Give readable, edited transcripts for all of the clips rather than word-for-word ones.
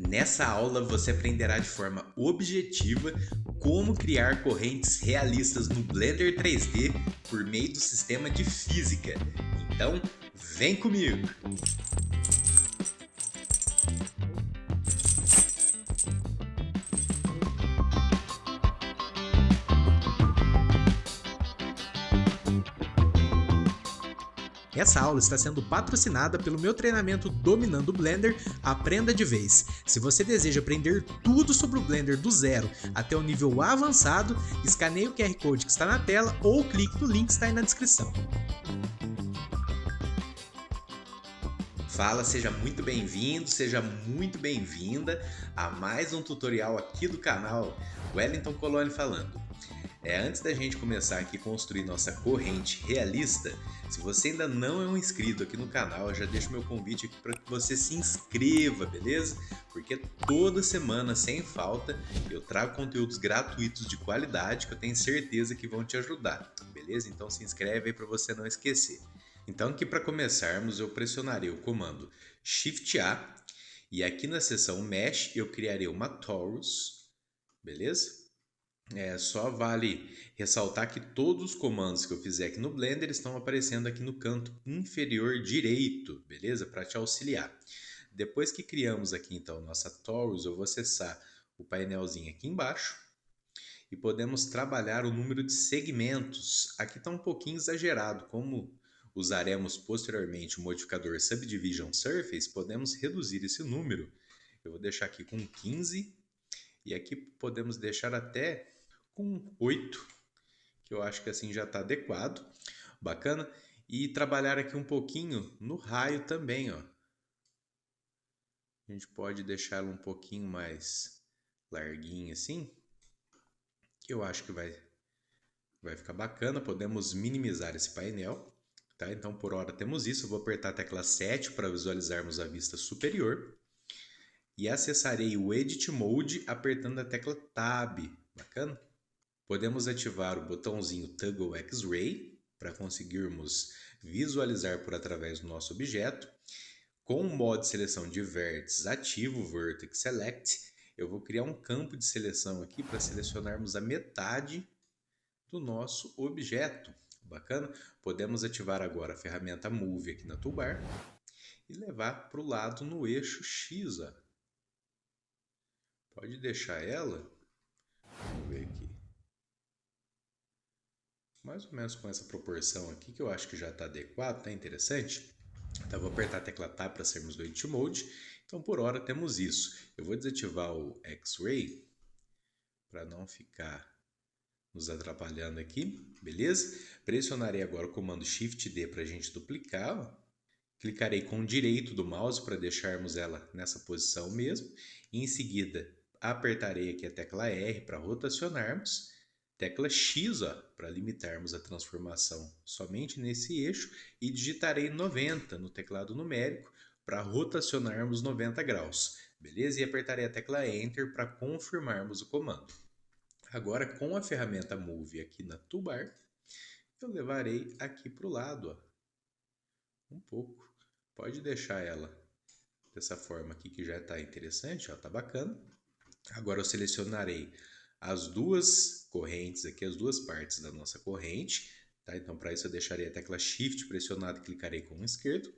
Nessa aula você aprenderá de forma objetiva como criar correntes realistas no Blender 3D por meio do sistema de física. Então, vem comigo! Essa aula está sendo patrocinada pelo meu treinamento Dominando o Blender Aprenda de Vez. Se você deseja aprender tudo sobre o Blender do zero até o nível avançado, escaneie o QR Code que está na tela ou clique no link que está aí na descrição. Fala, seja muito bem-vindo, seja muito bem-vinda a mais um tutorial aqui do canal Wellington Coloni falando. Antes da gente começar aqui a construir nossa corrente realista, se você ainda não é um inscrito aqui no canal, eu já deixo meu convite aqui para que você se inscreva, beleza? Porque toda semana, sem falta, eu trago conteúdos gratuitos de qualidade que eu tenho certeza que vão te ajudar, beleza? Então se inscreve aí para você não esquecer. Então aqui para começarmos eu pressionarei o comando Shift A e aqui na seção Mesh eu criarei uma Torus, beleza? Só vale ressaltar que todos os comandos que eu fizer aqui no Blender estão aparecendo aqui no canto inferior direito, beleza? Para te auxiliar. Depois que criamos aqui então nossa Torus, eu vou acessar o painelzinho aqui embaixo e podemos trabalhar o número de segmentos. Aqui está um pouquinho exagerado, como usaremos posteriormente o modificador Subdivision Surface, podemos reduzir esse número. Eu vou deixar aqui com 15 e aqui podemos deixar até com 8, que eu acho que assim já está adequado, bacana. E trabalhar aqui um pouquinho no raio também, ó. A gente pode deixá-lo um pouquinho mais larguinho assim, que eu acho que vai ficar bacana. Podemos minimizar esse painel, tá? Então por hora temos isso, eu vou apertar a tecla 7 para visualizarmos a vista superior. E acessarei o Edit Mode apertando a tecla Tab, bacana? Podemos ativar o botãozinho Toggle X-Ray para conseguirmos visualizar por através do nosso objeto. Com o modo de seleção de vértices ativo, Vertex Select, eu vou criar um campo de seleção aqui para selecionarmos a metade do nosso objeto. Bacana? Podemos ativar agora a ferramenta Move aqui na toolbar e levar para o lado no eixo X. Ó. Pode deixar ela, vamos ver aqui, mais ou menos com essa proporção aqui, que eu acho que já está adequado, tá interessante? Então vou apertar a tecla Tab para sermos do Edit Mode. Então por hora temos isso. Eu vou desativar o X-Ray para não ficar nos atrapalhando aqui, beleza? Pressionarei agora o comando Shift D para a gente duplicar. Ó. Clicarei com o direito do mouse para deixarmos ela nessa posição mesmo. E em seguida apertarei aqui a tecla R para rotacionarmos. Tecla X para limitarmos a transformação somente nesse eixo e digitarei 90 no teclado numérico para rotacionarmos 90 graus, beleza? E apertarei a tecla Enter para confirmarmos o comando. Agora com a ferramenta Move aqui na toolbar, eu levarei aqui para o lado, ó, um pouco. Pode deixar ela dessa forma aqui que já está interessante, ó, tá bacana. Agora eu selecionarei as duas correntes aqui, as duas partes da nossa corrente, tá? Então para isso eu deixarei a tecla Shift pressionada e clicarei com o esquerdo.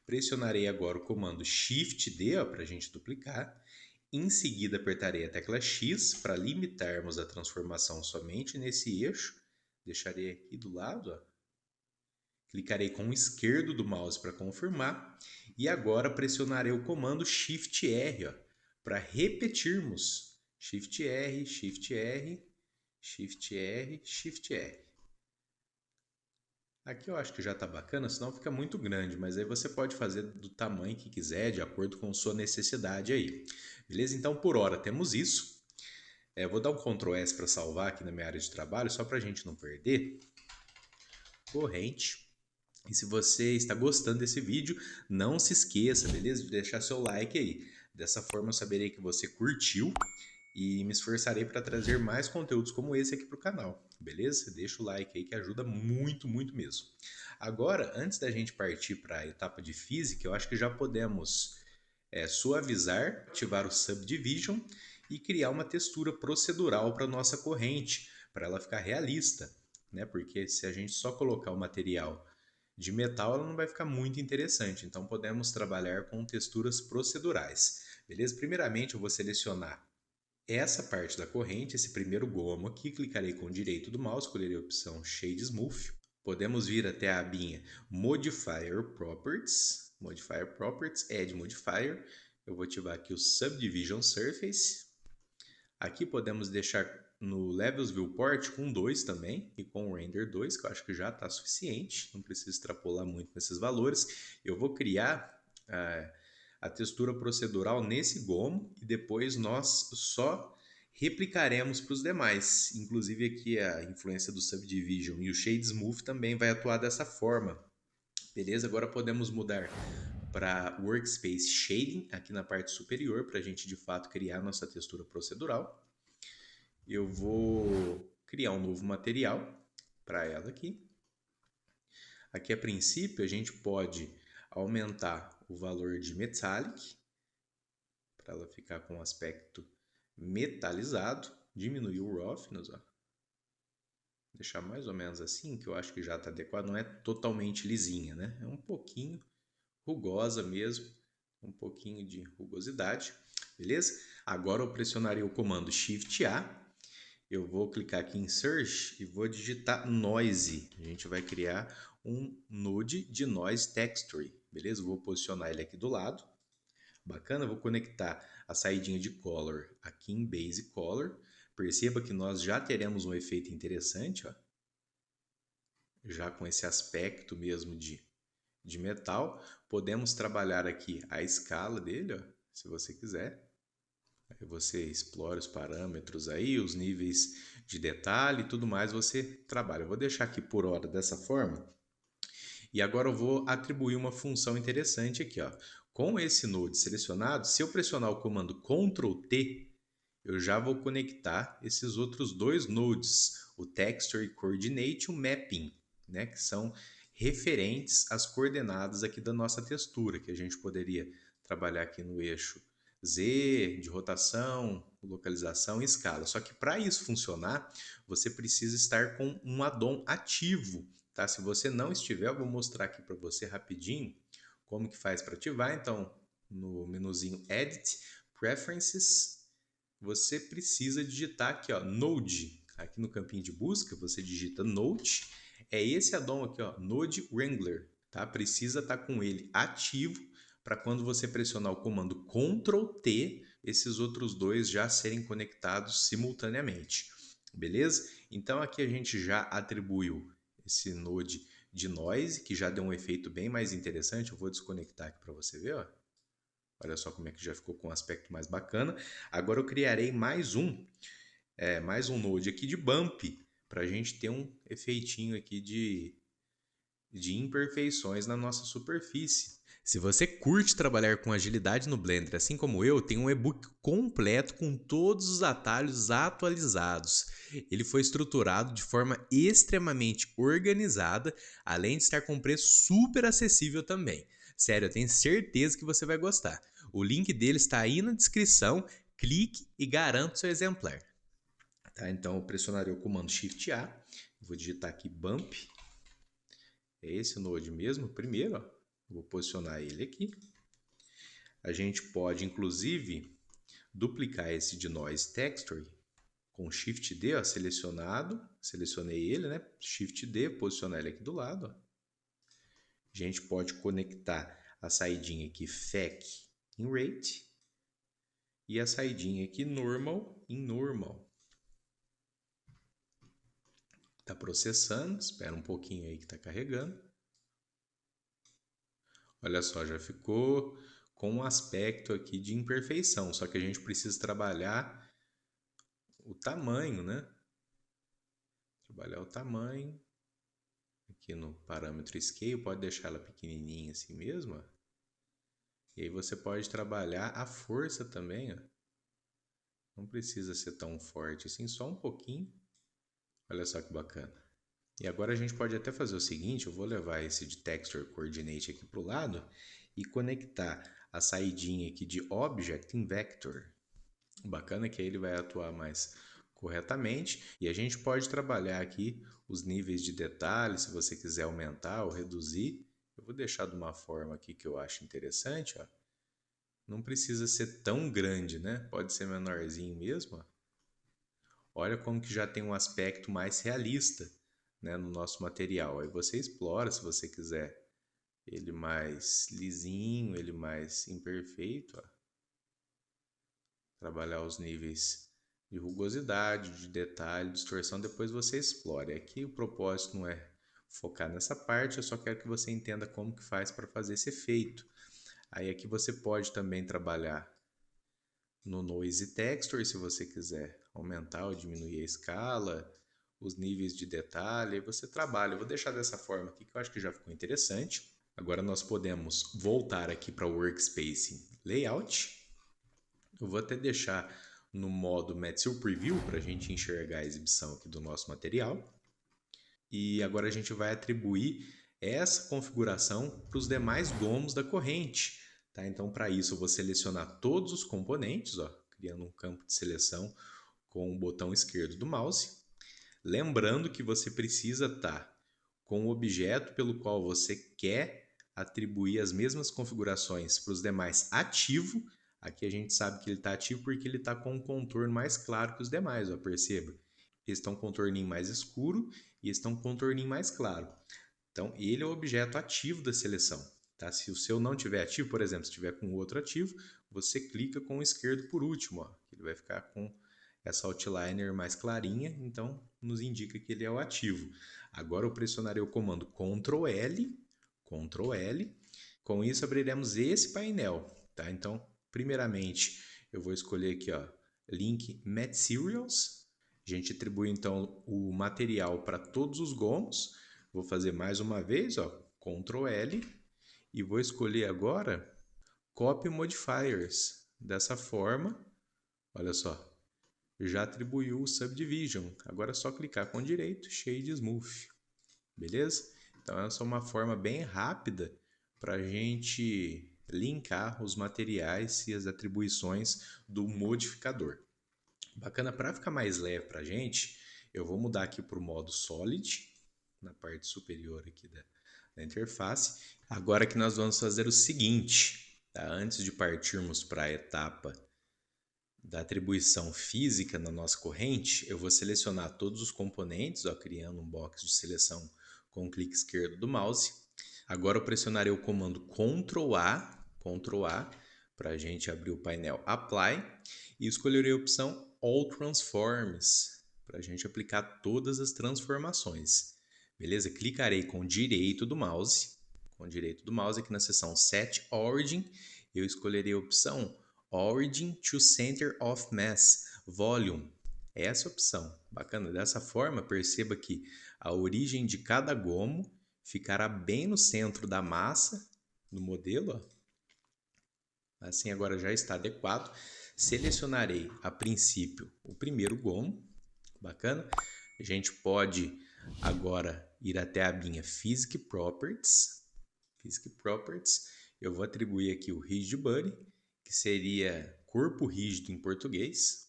Pressionarei agora o comando Shift D para a gente duplicar. Em seguida apertarei a tecla X para limitarmos a transformação somente nesse eixo. Deixarei aqui do lado, ó. Clicarei com o esquerdo do mouse para confirmar. E agora pressionarei o comando Shift R para repetirmos. Shift R, Shift R, Shift R, Shift R. Aqui eu acho que já está bacana, senão fica muito grande, mas aí você pode fazer do tamanho que quiser, de acordo com sua necessidade aí. Beleza? Então por hora temos isso. Vou dar um Ctrl S para salvar aqui na minha área de trabalho, só para a gente não perder. Corrente. E se você está gostando desse vídeo, não se esqueça, beleza? De deixar seu like aí. Dessa forma eu saberei que você curtiu e me esforçarei para trazer mais conteúdos como esse aqui para o canal, beleza? Deixa o like aí que ajuda muito, muito mesmo. Agora, antes da gente partir para a etapa de física, eu acho que já podemos suavizar, ativar o Subdivision e criar uma textura procedural para a nossa corrente, para ela ficar realista, né? Porque se a gente só colocar o material de metal, ela não vai ficar muito interessante. Então podemos trabalhar com texturas procedurais. Beleza? Primeiramente eu vou selecionar essa parte da corrente, esse primeiro gomo aqui, clicarei com o direito do mouse, escolherei a opção Shade Smooth. Podemos vir até a abinha Modifier Properties, Add Modifier. Eu vou ativar aqui o Subdivision Surface. Aqui podemos deixar no Levels Viewport com 2 também e com o Render 2, que eu acho que já está suficiente, não precisa extrapolar muito nesses valores. Eu vou criar a textura procedural nesse gomo e depois nós só replicaremos para os demais. Inclusive aqui a influência do Subdivision e o Shade Smooth também vai atuar dessa forma. Beleza? Agora podemos mudar para Workspace Shading aqui na parte superior para a gente de fato criar nossa textura procedural. Eu vou criar um novo material para ela aqui. Aqui a princípio a gente pode aumentar o valor de Metallic para ela ficar com um aspecto metalizado, diminuir o Roughness, ó. Deixar mais ou menos assim, que eu acho que já está adequado, não é totalmente lisinha, né? É um pouquinho rugosa mesmo, um pouquinho de rugosidade, beleza? Agora eu pressionarei o comando Shift A, eu vou clicar aqui em Search e vou digitar Noise. A gente vai criar um node de Noise Texture, beleza? Vou posicionar ele aqui do lado. Bacana, vou conectar a saidinha de Color aqui em Base Color. Perceba que nós já teremos um efeito interessante, ó. Já com esse aspecto mesmo de metal. Podemos trabalhar aqui a escala dele, ó, se você quiser. Aí você explora os parâmetros aí, os níveis de detalhe e tudo mais, você trabalha. Eu vou deixar aqui por hora dessa forma. E agora eu vou atribuir uma função interessante aqui, ó. Com esse node selecionado, se eu pressionar o comando Ctrl T, eu já vou conectar esses outros dois nodes, o Texture Coordinate e o Mapping, né, que são referentes às coordenadas aqui da nossa textura, que a gente poderia trabalhar aqui no eixo Z, de rotação, localização e escala. Só que para isso funcionar, você precisa estar com um addon ativo, tá? Se você não estiver, eu vou mostrar aqui para você rapidinho como que faz para ativar. Então, no menuzinho Edit, Preferences, você precisa digitar aqui, ó, Node. Aqui no campinho de busca, você digita Node. É esse addon aqui, ó, Node Wrangler, tá? Precisa estar com ele ativo para quando você pressionar o comando Ctrl T, esses outros dois já serem conectados simultaneamente. Beleza? Então aqui a gente já atribuiu esse node de noise, que já deu um efeito bem mais interessante. Eu vou desconectar aqui para você ver, ó. Olha só como é que já ficou com um aspecto mais bacana. Agora eu criarei mais um node aqui de bump, para a gente ter um efeitinho aqui de imperfeições na nossa superfície. Se você curte trabalhar com agilidade no Blender, assim como eu, tem um e-book completo com todos os atalhos atualizados. Ele foi estruturado de forma extremamente organizada, além de estar com preço super acessível também. Sério, eu tenho certeza que você vai gostar. O link dele está aí na descrição, clique e garante seu exemplar. Tá, então eu pressionarei o comando Shift A, vou digitar aqui Bump. É esse o node mesmo, primeiro, ó. Vou posicionar ele aqui. A gente pode, inclusive, duplicar esse de Noise Texture com Shift D, ó, selecionado. Selecionei ele, né? Shift D, posicionar ele aqui do lado, ó. A gente pode conectar a saidinha aqui FEC em Rate e a saidinha aqui Normal em Normal. Tá processando, espera um pouquinho aí que tá carregando. Olha só, já ficou com um aspecto aqui de imperfeição, só que a gente precisa trabalhar o tamanho, né? Trabalhar o tamanho. Aqui no parâmetro Scale, pode deixar ela pequenininha assim mesmo, ó. E aí você pode trabalhar a força também, ó. Não precisa ser tão forte assim, só um pouquinho. Olha só que bacana. E agora a gente pode até fazer o seguinte, eu vou levar esse de Texture Coordinate aqui para o lado e conectar a saidinha aqui de Object em Vector. Bacana que aí ele vai atuar mais corretamente e a gente pode trabalhar aqui os níveis de detalhe, se você quiser aumentar ou reduzir. Eu vou deixar de uma forma aqui que eu acho interessante, ó. Não precisa ser tão grande, né? Pode ser menorzinho mesmo, ó. Olha como que já tem um aspecto mais realista, né, no nosso material. Aí você explora se você quiser ele mais lisinho, ele mais imperfeito, ó. Trabalhar os níveis de rugosidade, de detalhe, distorção, depois você explora. Aqui o propósito não é focar nessa parte, eu só quero que você entenda como que faz para fazer esse efeito. Aí aqui você pode também trabalhar no Noise Texture, se você quiser aumentar ou diminuir a escala, os níveis de detalhe, aí você trabalha. Eu vou deixar dessa forma aqui que eu acho que já ficou interessante. Agora nós podemos voltar aqui para o Workspace Layout. Eu vou até deixar no modo Material Preview para a gente enxergar a exibição aqui do nosso material. E agora a gente vai atribuir essa configuração para os demais gomos da corrente. Tá? Então, para isso, eu vou selecionar todos os componentes, ó, criando um campo de seleção com o botão esquerdo do mouse. Lembrando que você precisa estar com o objeto pelo qual você quer atribuir as mesmas configurações para os demais ativo. Aqui a gente sabe que ele está ativo porque ele está com um contorno mais claro que os demais, ó, perceba. Eles estão com um contorninho mais escuro e estão com um contorninho mais claro. Então, ele é o objeto ativo da seleção. Tá? Se o seu não tiver ativo, por exemplo, se tiver com outro ativo, você clica com o esquerdo por último. Ó. Ele vai ficar com essa outliner mais clarinha, então nos indica que ele é o ativo. Agora eu pressionarei o comando Ctrl L, Ctrl L. Com isso abriremos esse painel. Tá? Então, primeiramente, eu vou escolher aqui, ó, Link Materials. A gente atribui então o material para todos os gomos. Vou fazer mais uma vez, ó, Ctrl L, e vou escolher agora Copy Modifiers. Dessa forma, olha só, já atribuiu o Subdivision. Agora é só clicar com direito, Shade Smooth. Beleza? Então essa é uma forma bem rápida para a gente linkar os materiais e as atribuições do modificador. Bacana, para ficar mais leve para a gente, eu vou mudar aqui para o modo Solid, na parte superior aqui da interface. Agora que nós vamos fazer o seguinte, tá? Antes de partirmos para a etapa da atribuição física na nossa corrente, eu vou selecionar todos os componentes, ó, criando um box de seleção com o clique esquerdo do mouse. Agora eu pressionarei o comando Ctrl A, para a gente abrir o painel Apply, e escolherei a opção All Transforms, para a gente aplicar todas as transformações. Beleza? Clicarei com o direito do mouse aqui na seção Set Origin, eu escolherei a opção Origin to Center of Mass Volume. Essa opção, bacana. Dessa forma, perceba que a origem de cada gomo ficará bem no centro da massa do modelo. Ó. Assim agora já está adequado. Selecionarei a princípio o primeiro gomo, bacana. A gente pode agora ir até a abinha Physics Properties. Eu vou atribuir aqui o Rigid Body, que seria corpo rígido em português.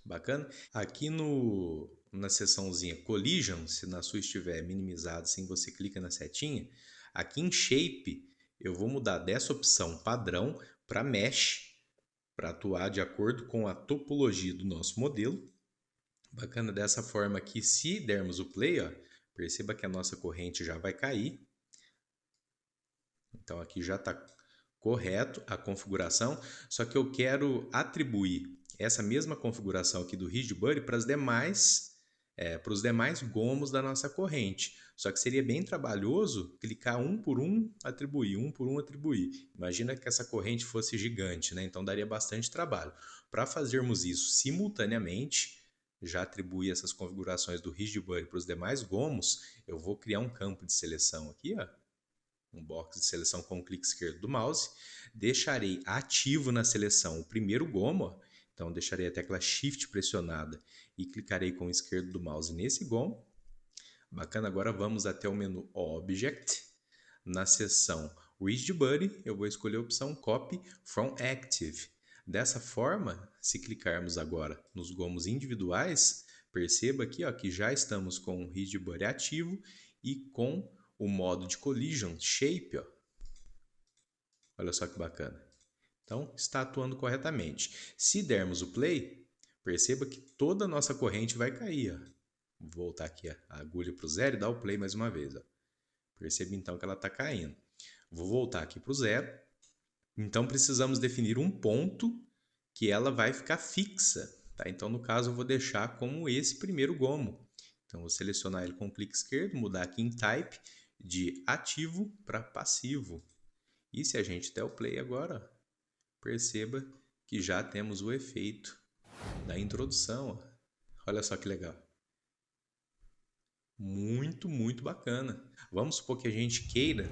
Bacana? Aqui na seçãozinha Collision, se na sua estiver minimizado, assim você clica na setinha. Aqui em Shape, eu vou mudar dessa opção padrão para Mesh, para atuar de acordo com a topologia do nosso modelo. Bacana, dessa forma aqui, se dermos o play, ó, perceba que a nossa corrente já vai cair. Então aqui já está correto a configuração, só que eu quero atribuir essa mesma configuração aqui do Rigid Body para os demais gomos da nossa corrente. Só que seria bem trabalhoso clicar um por um, atribuir. Imagina que essa corrente fosse gigante, né? Então daria bastante trabalho. Para fazermos isso simultaneamente, já atribuir essas configurações do Rigid Body para os demais gomos, eu vou criar um campo de seleção aqui, ó. Um box de seleção com o clique esquerdo do mouse, deixarei ativo na seleção o primeiro gomo, então deixarei a tecla Shift pressionada e clicarei com o esquerdo do mouse nesse gomo. Bacana, agora vamos até o menu Object, na seção Rigid Body, eu vou escolher a opção Copy from Active. Dessa forma, se clicarmos agora nos gomos individuais, perceba aqui ó, que já estamos com o Rigid Body ativo e com o modo de Collision Shape. Ó. Olha só que bacana. Então, está atuando corretamente. Se dermos o play, perceba que toda a nossa corrente vai cair. Ó. Vou voltar aqui a agulha para o zero e dar o play mais uma vez. Ó. Perceba então que ela está caindo. Vou voltar aqui para o zero. Então, precisamos definir um ponto que ela vai ficar fixa. Tá? Então, no caso, eu vou deixar como esse primeiro gomo. Então, vou selecionar ele com o clique esquerdo, mudar aqui em Type de ativo para passivo. E se a gente der o play agora, perceba que já temos o efeito da introdução. Ó. Olha só que legal. Muito, muito bacana. Vamos supor que a gente queira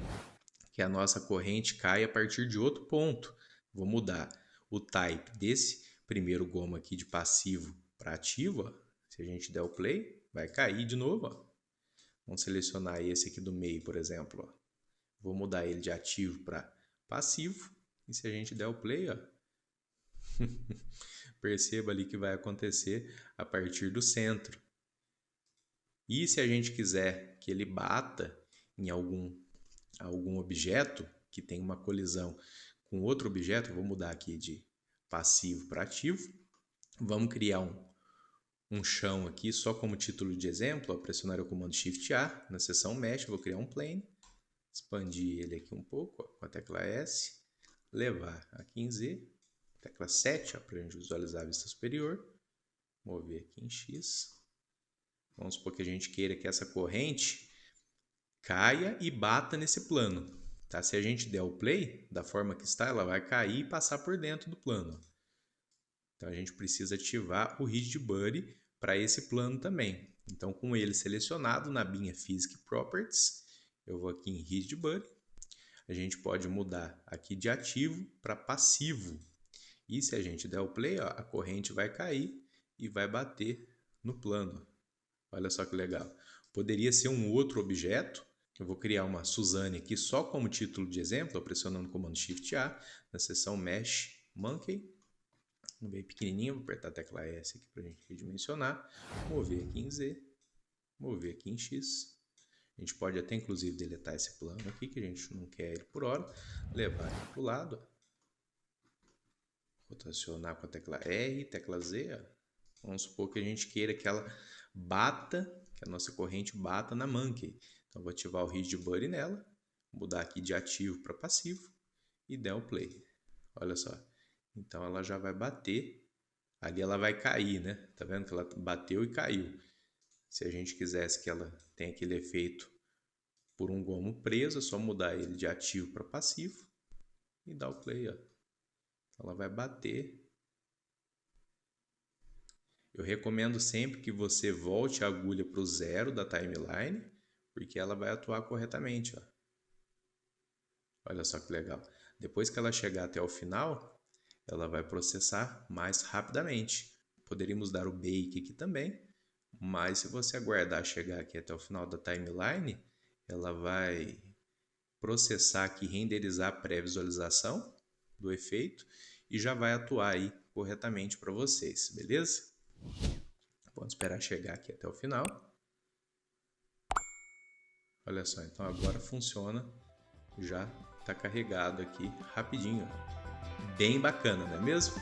que a nossa corrente caia a partir de outro ponto. Vou mudar o type desse primeiro gomo aqui de passivo para ativo. Ó. Se a gente der o play, vai cair de novo. Ó. Vamos selecionar esse aqui do meio, por exemplo. Ó. Vou mudar ele de ativo para passivo. E se a gente der o play, ó, perceba ali que vai acontecer a partir do centro. E se a gente quiser que ele bata em algum objeto que tem uma colisão com outro objeto, vou mudar aqui de passivo para ativo. Vamos criar um chão aqui só como título de exemplo. Ó, pressionar o comando Shift A na seção Mesh, vou criar um plane, expandir ele aqui um pouco ó, com a tecla S, levar aqui em Z, tecla 7 para a gente visualizar a vista superior, mover aqui em X. Vamos supor que a gente queira que essa corrente caia e bata nesse plano. Tá? Se a gente der o play, da forma que está, ela vai cair e passar por dentro do plano. Então, a gente precisa ativar o Rigid Body para esse plano também. Então, com ele selecionado na abinha Physics Properties, eu vou aqui em Rigid Body. A gente pode mudar aqui de ativo para passivo. E se a gente der o play, ó, a corrente vai cair e vai bater no plano. Olha só que legal. Poderia ser um outro objeto. Eu vou criar uma Suzane aqui só como título de exemplo, pressionando o comando Shift A na seção Mesh Monkey. Bem pequenininho, vou apertar a tecla S aqui para a gente redimensionar. Mover aqui em Z, mover aqui em X. A gente pode até inclusive deletar esse plano aqui, que a gente não quer ele por hora. Levar ele para o lado. Rotacionar com a tecla R, tecla Z. Ó. Vamos supor que a gente queira que ela bata, que a nossa corrente bata na Monkey. Então, vou ativar o Rigid Body nela, mudar aqui de ativo para passivo e der o play. Olha só. Então, ela já vai bater. Ali ela vai cair, né? Tá vendo que ela bateu e caiu. Se a gente quisesse que ela tenha aquele efeito por um gomo preso, é só mudar ele de ativo para passivo e dar o play. Ó. Ela vai bater. Eu recomendo sempre que você volte a agulha para o zero da timeline, porque ela vai atuar corretamente. Ó. Olha só que legal. Depois que ela chegar até o final, ela vai processar mais rapidamente. Poderíamos dar o bake aqui também, mas se você aguardar chegar aqui até o final da timeline, ela vai processar aqui, renderizar a pré-visualização do efeito e já vai atuar aí corretamente para vocês, beleza? Vamos esperar chegar aqui até o final. Olha só, então agora funciona, já está carregado aqui rapidinho. Bem bacana, não é mesmo?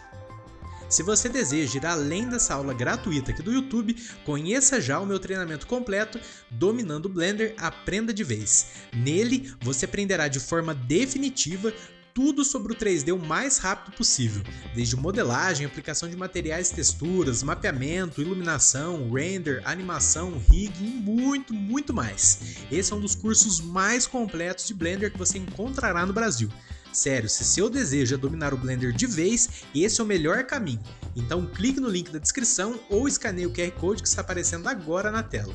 Se você deseja ir além dessa aula gratuita aqui do YouTube, conheça já o meu treinamento completo Dominando o Blender, Aprenda de Vez. Nele, você aprenderá de forma definitiva tudo sobre o 3D o mais rápido possível, desde modelagem, aplicação de materiais e texturas, mapeamento, iluminação, render, animação, rig e muito, muito mais. Esse é um dos cursos mais completos de Blender que você encontrará no Brasil. Sério, se seu desejo é dominar o Blender de vez, esse é o melhor caminho. Então clique no link da descrição ou escaneie o QR Code que está aparecendo agora na tela.